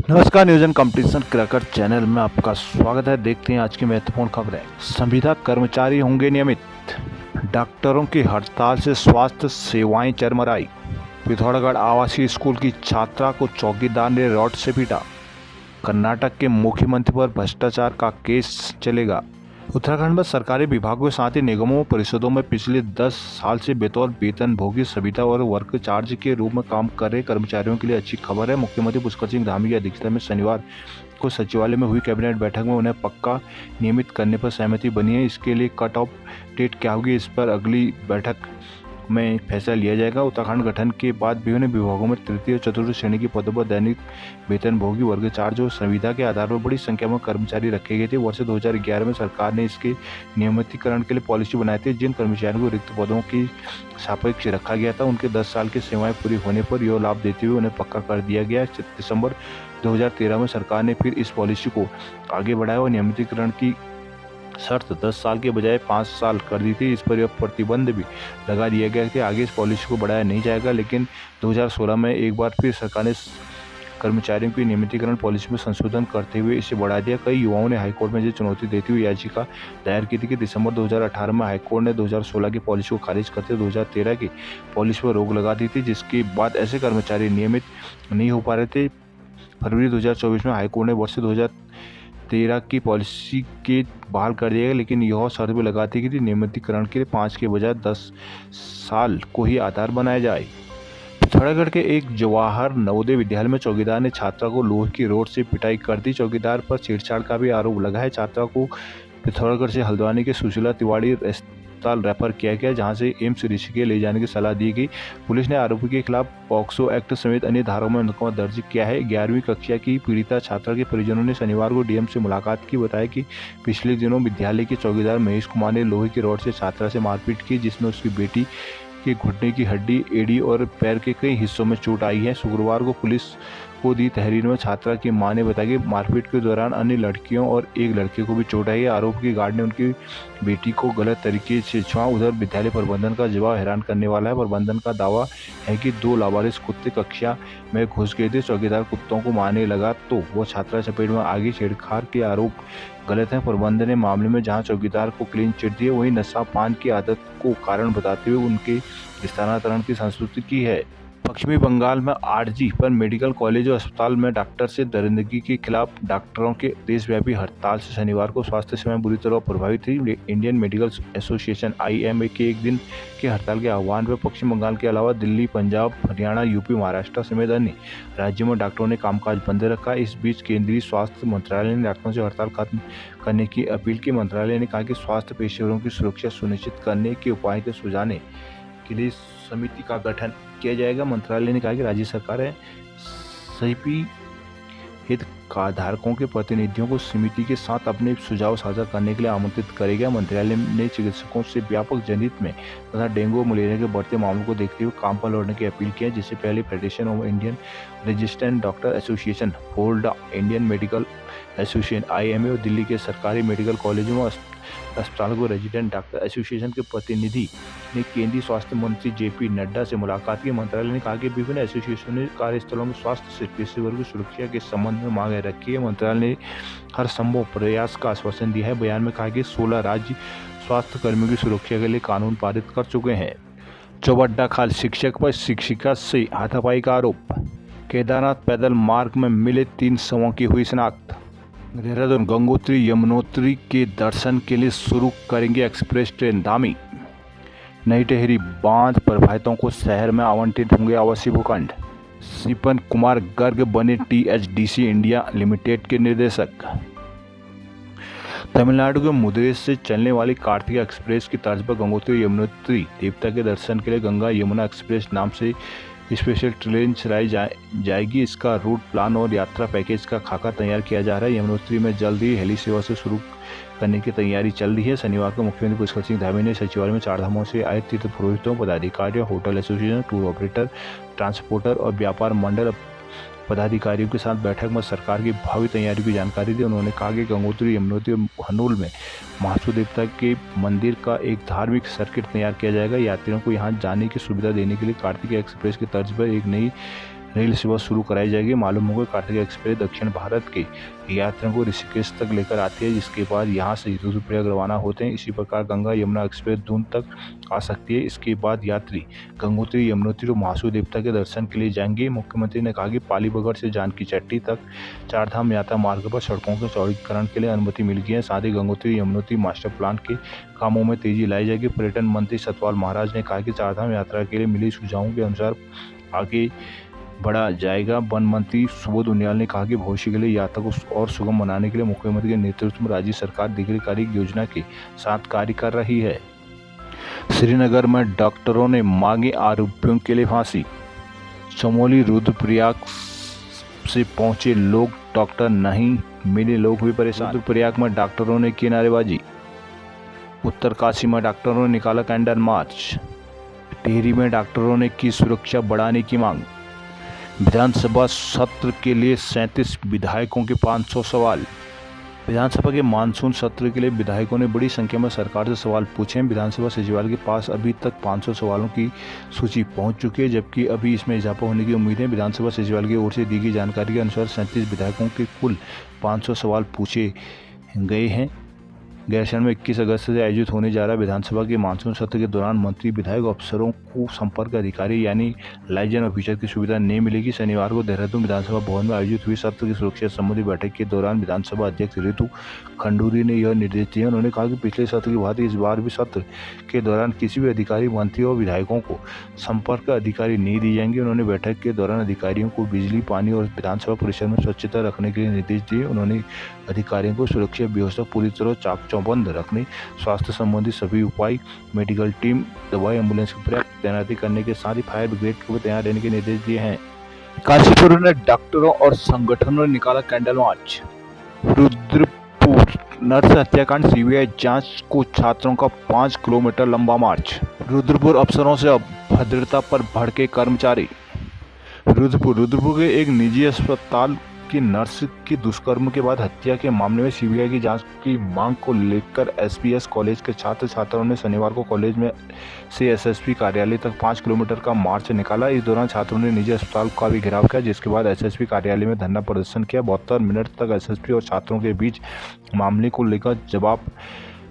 नमस्कार, news and competition cracker channel में आपका स्वागत है। देखते हैं आज की महत्वपूर्ण खबरें। संविदा कर्मचारी होंगे नियमित। डॉक्टरों की हड़ताल से स्वास्थ्य सेवाएं चरमराई। पिथौरागढ़ आवासीय स्कूल की छात्रा को चौकीदार ने रॉड से पीटा। कर्नाटक के मुख्यमंत्री पर भ्रष्टाचार का केस चलेगा। उत्तराखंड में सरकारी विभागों के साथ ही निगमों और परिषदों में पिछले 10 साल से बतौर वेतनभोगी संविदा और वर्क चार्ज के रूप में काम कर रहे कर्मचारियों के लिए अच्छी खबर है। मुख्यमंत्री पुष्कर सिंह धामी की अध्यक्षता में शनिवार को सचिवालय में हुई कैबिनेट बैठक में उन्हें पक्का नियमित करने पर सहमति बनी है। इसके लिए कट ऑफ डेट क्या होगी, इस पर अगली बैठक में फैसला लिया जाएगा। उत्तराखंड गठन के बाद विभिन्न विभागों में तृतीय और चतुर्थ श्रेणी के पदों पर दैनिक वेतनभोगी वर्ग चार्ज और संविदा के आधार पर बड़ी संख्या में कर्मचारी रखे गए थे। वर्ष 2011 में सरकार ने इसके नियमितीकरण के लिए पॉलिसी बनाई थी। जिन कर्मचारियों को रिक्त पदों की सापेक्ष रखा गया था, उनके 10 साल की सेवाएं पूरी होने पर यह लाभ देते हुए उन्हें पक्का कर दिया गया। दिसंबर 2013 में सरकार ने फिर इस पॉलिसी को आगे बढ़ाया और नियमितीकरण की शर्त 10 साल के बजाय 5 साल कर दी थी। इस पर यह प्रतिबंध भी लगा दिया गया कि आगे इस पॉलिसी को बढ़ाया नहीं जाएगा। लेकिन 2016 में एक बार फिर सरकार ने कर्मचारियों की नियमितीकरण पॉलिसी में संशोधन करते हुए इसे बढ़ा दिया। कई युवाओं ने हाईकोर्ट में चुनौती देती हुई याचिका दायर की थी कि दिसंबर 2018 में हाईकोर्ट ने 2016 की पॉलिसी को खारिज करते 2013 की पॉलिसी पर रोक लगा दी थी, जिसके बाद ऐसे कर्मचारी नियमित नहीं हो पा रहे थे। फरवरी 2024 में हाईकोर्ट ने वर्ष 2013 की पॉलिसी के बहाल कर दिया गया, लेकिन यह शर्त भी लगाती है कि नियमितीकरण के लिए 5 के बजाय 10 साल को ही आधार बनाया जाए। पिथौरागढ़ के एक जवाहर नवोदय विद्यालय में चौकीदार ने छात्रा को लोहे की रॉड से पिटाई कर दी। चौकीदार पर छेड़छाड़ का भी आरोप लगा है। छात्रा को पिथौरागढ़ से हल्द्वानी के सुशीला तिवारी अस्पताल रेफर किया गया, जहां से एम्स ऋषिकेश ले जाने की सलाह दी गई। पुलिस ने आरोपी के खिलाफ पॉक्सो एक्ट समेत अन्य धाराओं में मुकदमा दर्ज किया है। 11वीं कक्षा की पीड़िता छात्रा के परिजनों ने शनिवार को डीएम से मुलाकात की। बताया कि पिछले दिनों विद्यालय के चौकीदार महेश कुमार ने लोहे की रॉड से छात्रा से मारपीट की, जिसमें उसकी बेटी के घुटने की हड्डी, एड़ी और पैर के कई हिस्सों में चोट आई है। शुक्रवार को पुलिस को दी तहरीर में छात्रा की मां ने बताया कि मारपीट के दौरान अन्य लड़कियों और एक लड़के को भी चोट आई है। आरोप की गार्ड ने उनकी बेटी को गलत तरीके से छुआ। उधर विद्यालय प्रबंधन का जवाब हैरान करने वाला है। प्रबंधन का दावा है कि 2 लावारिस कुत्ते कक्षा में घुस गए थे। चौकीदार कुत्तों को मारने लगा तो वो छात्रा चपेट में आ गई। छेड़छाड़ के आरोप गलत है। प्रबंधन ने मामले में जहां चौकीदार को क्लीन चिट दी है, वहीं नशा पान की आदत को कारण बताते हुए उनके स्थानांतरण की संस्तुति की है। पश्चिमी बंगाल में आरजी पर मेडिकल कॉलेज और अस्पताल में डॉक्टर से दरिंदगी के खिलाफ डॉक्टरों के देशव्यापी हड़ताल से शनिवार को स्वास्थ्य सेवाएं बुरी तरह प्रभावित हुई। इंडियन मेडिकल एसोसिएशन IMA के एक दिन के हड़ताल के आह्वान पर पश्चिम बंगाल के अलावा दिल्ली, पंजाब, हरियाणा, यूपी, महाराष्ट्र समेत अन्य राज्यों में डॉक्टरों ने कामकाज बंद रखा। इस बीच केंद्रीय स्वास्थ्य मंत्रालय ने डॉक्टरों से हड़ताल खत्म करने की अपील की। मंत्रालय ने कहा कि स्वास्थ्य पेशेवरों की सुरक्षा सुनिश्चित करने के उपाय को सुझाने के लिए समिति का गठन किया जाएगा। मंत्रालय ने कहा कि राज्य सरकारें सभी हितधारकों के प्रतिनिधियों को समिति के साथ अपने सुझाव साझा करने के लिए आमंत्रित करेगा। मंत्रालय ने चिकित्सकों से व्यापक जनहित में तथा डेंगू और मलेरिया के बढ़ते मामलों को देखते हुए काम पर लौटने की अपील की है, जिससे पहले federation of Indian resident doctor association, FORDA, Indian medical association IMA और दिल्ली के सरकारी मेडिकल कॉलेजों और अस्पतालों को रेजिडेंट डॉक्टर एसोसिएशन के प्रतिनिधि ने केंद्रीय स्वास्थ्य मंत्री JP नड्डा से मुलाकात की। मंत्रालय ने कहा कि विभिन्न एसोसिएशनों ने कार्यस्थलों में स्वास्थ्य पेशेवरों की सुरक्षा के संबंध में मांग रखी है। मंत्रालय ने हर संभव प्रयास का आश्वासन दिया है। बयान में कहा कि 16 राज्य स्वास्थ्य कर्मियों की सुरक्षा के लिए कानून पारित कर चुके हैं। चौबड्डा खाल शिक्षक पर शिक्षिका से हाथापाई का आरोप। केदारनाथ पैदल मार्ग में मिले 3 शवों की हुई शिनाख्त। देहरादून गंगोत्री यमुनोत्री के दर्शन के लिए शुरू करेंगे एक्सप्रेस ट्रेन। धामी नई टेहरी बांध प्रभावितों को शहर में आवंटित होंगे आवासीय भूखंड। सिपन कुमार गर्ग बने THDC इंडिया लिमिटेड के निर्देशक। तमिलनाडु के मदुरै से चलने वाली कार्तिक एक्सप्रेस की तर्ज पर गंगोत्री यमुनोत्री देवता के दर्शन के लिए गंगा यमुना एक्सप्रेस नाम से स्पेशल ट्रेन चलाई जाएगी। इसका रूट प्लान और यात्रा पैकेज का खाका तैयार किया जा रहा है। यमुनोत्री में जल्द ही हेली सेवा से शुरू करने की तैयारी चल रही है। शनिवार को मुख्यमंत्री पुष्कर सिंह धामी ने सचिवालय में 4 धामों से आए तीर्थ पुरोहितों, पदाधिकारियों, hotel association, tour operator, transporter और व्यापार मंडल पदाधिकारियों के साथ बैठक में सरकार की भावी तैयारी की जानकारी दी। उन्होंने कहा कि गंगोत्री, यमुनोत्री और हनूल में महासू देवता के मंदिर का एक धार्मिक सर्किट तैयार किया जाएगा। यात्रियों को यहां जाने की सुविधा देने के लिए कार्तिक एक्सप्रेस की तर्ज पर एक नई रेल सेवा शुरू कराई जाएगी। मालूम होगा कार्तिक एक्सप्रेस दक्षिण भारत के यात्रियों को ऋषिकेश तक लेकर आती है, जिसके बाद यहाँ से रुद्रप्रयाग रवाना होते हैं। इसी प्रकार गंगा यमुना एक्सप्रेस दून तक आ सकती है। इसके बाद यात्री गंगोत्री, यमुनोत्री और महासूर देवता के दर्शन के लिए जाएंगे। मुख्यमंत्री ने कहा कि पालीबगड़ से जानकी चट्टी तक चारधाम यात्रा मार्ग पर सड़कों के चौड़ीकरण के लिए अनुमति मिल गई है। साथ ही गंगोत्री यमुनोत्री मास्टर प्लान के कामों में तेजी लाई जाएगी। पर्यटन मंत्री सतपाल महाराज ने कहा कि चारधाम यात्रा के लिए मिले सुझावों के अनुसार आगे बढ़ा जाएगा। वन मंत्री सुबोध उनियाल ने कहा कि भविष्य के लिए यात्रा को और सुगम बनाने के लिए मुख्यमंत्री के नेतृत्व में राज्य सरकार दीर्घकालिक योजना के साथ कार्य कर रही है। श्रीनगर में डॉक्टरों ने मांगी आरोपियों के लिए फांसी। चमोली रुद्रप्रयाग से पहुंचे लोग, डॉक्टर नहीं मिले, लोग हुए परेशान। रुद्रप्रयाग में डॉक्टरों ने की नारेबाजी। उत्तरकाशी में डॉक्टरों ने निकाला कैंडल मार्च। टिहरी में डॉक्टरों ने की सुरक्षा बढ़ाने की मांग। विधानसभा सत्र के लिए 37 विधायकों के 500 सवाल। विधानसभा के मानसून सत्र के लिए विधायकों ने बड़ी संख्या में सरकार से सवाल पूछे हैं। विधानसभा सचिवालय के पास अभी तक 500 सवालों की सूची पहुंच चुकी है, जबकि अभी इसमें इजाफा होने की उम्मीद है। विधानसभा सचिवालय की ओर से दी गई जानकारी के अनुसार 37 विधायकों के कुल 500 सवाल पूछे गए हैं। गैरसैंण में 21 अगस्त से आयोजित होने जा रहा विधानसभा के मानसून सत्र के दौरान मंत्री विधायक अफसरों को संपर्क अधिकारी यानी लाइजन ऑफिसर की सुविधा नहीं मिलेगी। शनिवार को देहरादून विधानसभा भवन में आयोजित हुई सत्र की सुरक्षा संबंधी बैठक के दौरान विधानसभा अध्यक्ष ऋतु खंडूरी ने यह निर्देश दिए। उन्होंने कहा कि पिछले सत्र की भांति इस बार भी सत्र के दौरान किसी भी अधिकारी, मंत्री और विधायकों को संपर्क अधिकारी नहीं दिए जाएंगे। उन्होंने बैठक के दौरान अधिकारियों को बिजली, पानी और विधानसभा परिसर में स्वच्छता रखने के लिए निर्देश दिए। उन्होंने अधिकारियों को सुरक्षा व्यवस्था पूरी तरह चाक चौबंद रखने, स्वास्थ्य संबंधी सभी उपाय, मेडिकल टीम, दवाई, एम्बुलेंस की पर्याप्त तैनाती करने के साथ ही फायर ब्रिगेड को तैयार रहने के निर्देश दिए हैं। काशीपुर में डॉक्टरों और संगठनों ने निकाला कैंडल मार्च। रुद्रपुर नर्स हत्याकांड सीबीआई जांच को छात्रों का 5 किलोमीटर लंबा मार्च। रुद्रपुर अफसरों से अभद्रता पर भड़के कर्मचारी। रुद्रपुर के एक निजी अस्पताल की नर्स की दुष्कर्म के बाद हत्या के मामले में सीबीआई की जांच की मांग को लेकर एसपीएस कॉलेज के छात्र छात्राओं ने शनिवार को कॉलेज में से एसएसपी कार्यालय तक 5 किलोमीटर का मार्च निकाला। इस दौरान छात्रों ने निजी अस्पताल का भी घेराव किया, जिसके बाद एसएसपी कार्यालय में धरना प्रदर्शन किया। 72 मिनट तक एसएसपी और छात्रों के बीच मामले को लेकर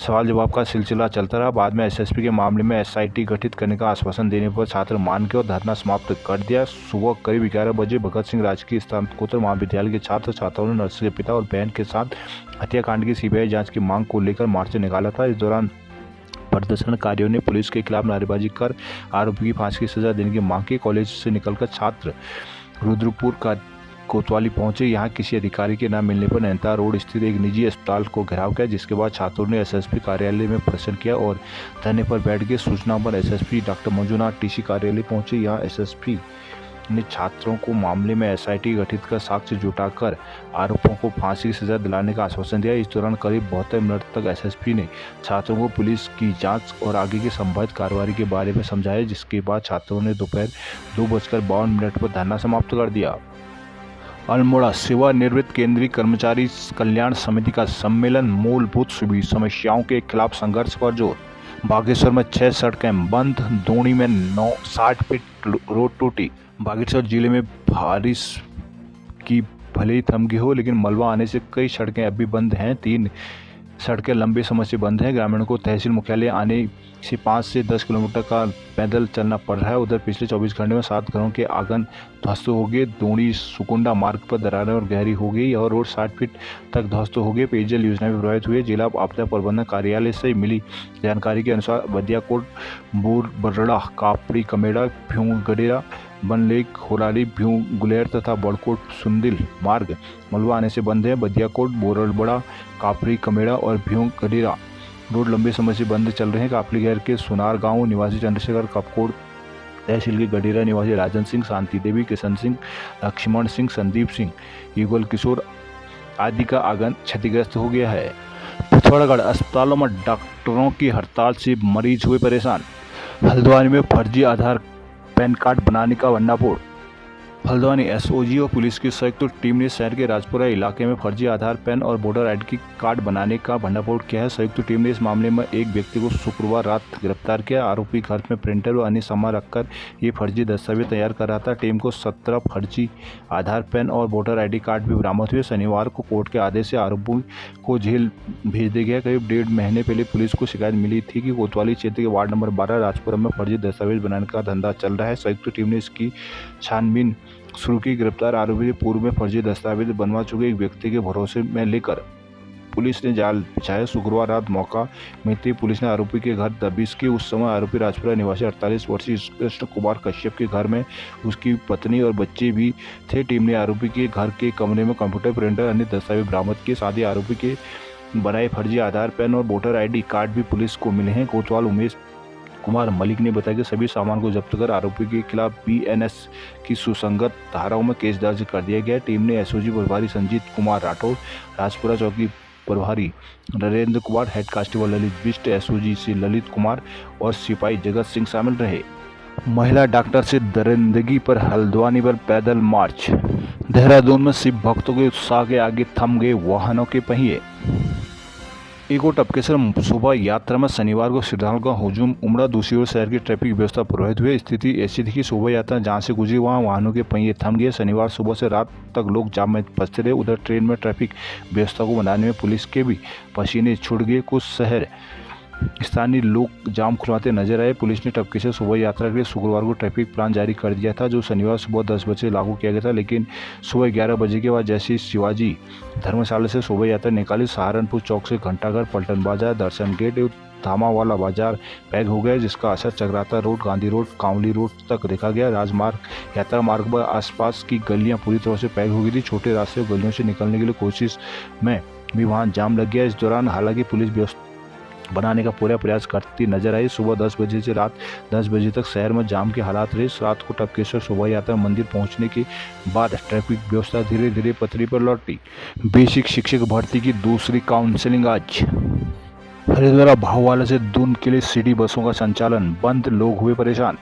सवाल जवाब का सिलसिला चलता रहा। बाद में एसएसपी के मामले में एसआईटी गठित करने का आश्वासन देने पर छात्र मान के और धरना समाप्त कर दिया। सुबह करीब 11 बजे भगत सिंह राजकीय स्नातकोत्तर महाविद्यालय के छात्र छात्राओं ने नर्स के पिता और बहन के साथ हत्याकांड की सीबीआई जांच की मांग को लेकर मार्च निकाला था। इस दौरान प्रदर्शनकारियों ने पुलिस के खिलाफ नारेबाजी कर आरोपी की फांसी की सजा देने की मांग की। कॉलेज से निकलकर छात्र रुद्रपुर का कोतवाली पहुंचे। यहां किसी अधिकारी के न मिलने पर नैनीताल रोड स्थित एक निजी अस्पताल को घेराव किया, जिसके बाद छात्रों ने एसएसपी कार्यालय में प्रदर्शन किया और धरने पर बैठ गए। सूचना पर एसएसपी डॉक्टर मंजुनाथ टीसी कार्यालय पहुंचे। यहां एसएसपी ने छात्रों को मामले में एसआईटी गठित कर साक्ष्य जुटाकर आरोपों को फांसी की सजा दिलाने का आश्वासन दिया। इस दौरान करीब 72 मिनट तक एसएसपी ने छात्रों को पुलिस की जांच और आगे की संभावित कार्रवाई के बारे में समझाया, जिसके बाद छात्रों ने दोपहर 2:52 पर धरना समाप्त कर दिया। अल्मोड़ा सेवानिवृत्त केंद्रीय कर्मचारी कल्याण समिति का सम्मेलन, मूलभूत समस्याओं के खिलाफ संघर्ष पर जोर। बागेश्वर में 6 सड़कें बंद, दोणी में 60 फीट रोड टूटी। बागेश्वर जिले में बारिश की भले ही थम गई हो, लेकिन मलबा आने से कई सड़कें अभी बंद हैं। 3 सड़कें लंबे समय से बंद हैं। ग्रामीणों को तहसील मुख्यालय आने से 5 से 10 किलोमीटर का पैदल चलना पड़ रहा है। उधर पिछले 24 घंटे में 7 घरों के आंगन ध्वस्त हो गए। दोणी सुकुंडा मार्ग पर दरारें और गहरी हो गई और रोड 60 फीट तक ध्वस्त हो गए। पेयजल योजना भी प्रभावित हुई। जिला आपदा प्रबंधन कार्यालय से मिली जानकारी के अनुसार बदियाकोट, बूरबरड़ा, कापड़ी, कमेड़ा, भ्यूं गडेरा, बनलेक, होराली, भ्यूं गुलेर तथा बड़कोट सुंदिल मार्ग मलबा आने से बंद है। बदियाकोट, बोरलबड़ा, कापड़ी, कमेड़ा और भ्यूं गडेरा रोड लंबे समय से बंद चल रहे हैं। कापली गैर के सुनार गांव निवासी चंद्रशेखर, कपकोट तहसील के गडेरा निवासी राजन सिंह, शांति देवी, किशन सिंह, लक्ष्मण सिंह, संदीप सिंह, युगल किशोर आदि का आंगन क्षतिग्रस्त हो गया है। पिथौरागढ़ अस्पतालों में डॉक्टरों की हड़ताल से मरीज हुए परेशान। हल्द्वानी में फर्जी आधार पैन कार्ड बनाने का भंडाफोड़। हल्द्वानी एसओजी और पुलिस की संयुक्त टीम ने शहर के राजपुरा इलाके में फर्जी आधार पैन और वोटर आईडी कार्ड बनाने का भंडाफोड़ किया है। संयुक्त टीम ने इस मामले में एक व्यक्ति को शुक्रवार रात गिरफ्तार किया। आरोपी घर में प्रिंटर और अन्य सामान रखकर ये फर्जी दस्तावेज तैयार कर रहा था। टीम को 17 फर्जी आधार पैन और वोटर आईडी कार्ड भी बरामद हुए। शनिवार को कोर्ट के आदेश से आरोपी को जेल भेज दिया गया। करीब 1.5 महीने पहले पुलिस को शिकायत मिली थी कि कोतवाली क्षेत्र के वार्ड नंबर 12 राजपुरा में फर्जी दस्तावेज बनाने का धंधा चल रहा है। संयुक्त टीम ने इसकी छानबीन शुरू की। गिरफ्तार आरोपी ने पूर्व में फर्जी दस्तावेज बनवा चुके एक व्यक्ति के भरोसे में लेकर पुलिस ने जाल बिछाया। शुक्रवार रात मौका मिलते ही पुलिस ने आरोपी के घर दबिश की। उस समय आरोपी राजपुरा निवासी 48 वर्षीय कृष्ण कुमार कश्यप के घर में उसकी पत्नी और बच्चे भी थे। टीम ने आरोपी के घर के कमरे में कंप्यूटर, प्रिंटर, अन्य दस्तावेज बरामद किए। साथ ही आरोपी के बनाए फर्जी आधार पैन और वोटर आईडी कार्ड भी पुलिस को मिले हैं। कोतवाल उमेश कुमार मलिक ने बताया कि सभी सामान को जब्त कर आरोपी के खिलाफ बीएनएस की सुसंगत धाराओं में केस दर्ज कर दिया गया। टीम ने एसओजी प्रभारी संजीत कुमार राठौर, राजपुरा चौकी प्रभारी Narendra Kumar, head constable Lalit Bisht, SOG से ललित कुमार और सिपाही जगत सिंह शामिल रहे। महिला डॉक्टर से दरिंदगी पर हल्द्वानी पर पैदल मार्च। देहरादून में शिव भक्तों के उत्साह के आगे थम गए वाहनों के पहिए। एक और टपकेसर शोभा यात्रा में शनिवार को श्रद्धालुओं का हुजूम उमड़ा। दूसरी ओर शहर की ट्रैफिक व्यवस्था प्रभावित हुई। स्थिति ऐसी थी कि शोभा यात्रा जहां से गुजरी वहां वाहनों के पहिए थम गए। शनिवार सुबह से रात तक लोग जाम में फंसते रहे। उधर ट्रेन में ट्रैफिक व्यवस्था को बनाने में पुलिस के भी पसीने छूट गए। कुछ शहर स्थानीय लोग जाम खुलवाते नजर आए। पुलिस ने टपकेसर शोभा यात्रा के लिए शुक्रवार को ट्रैफिक प्लान जारी कर दिया था, जो शनिवार सुबह 10 बजे लागू किया गया था। लेकिन सुबह 11 बजे के बाद जैसे शिवाजी धर्मशाला से शोभा यात्रा निकाली, सहारनपुर चौक से घंटाघर, पलटन बाजार, दर्शन गेट और धामावाला बाजार पैक हो गया, जिसका असर Chakrata road, Gandhi road, Kanwali road तक देखा गया। राजमार्ग यात्रा मार्ग पर आसपास की गलियां पूरी तरह से पैक हो गई थी। छोटे रास्ते और गलियों से निकलने के लिए कोशिश में भी वहां जाम लग गया। इस दौरान हालांकि पुलिस व्यवस्था बनाने का पूरा प्रयास करती नजर आई। सुबह 10 बजे से रात 10 बजे तक शहर में जाम के हालात रहे। रात को टपकेसर शोभा यात्रा मंदिर पहुंचने के बाद ट्रैफिक व्यवस्था धीरे धीरे पटरी पर लौटी। बेसिक शिक्षक भर्ती की दूसरी काउंसलिंग आज। हरिद्वार भाववाला से दून के लिए सिटी बसों का संचालन बंद, लोग हुए परेशान।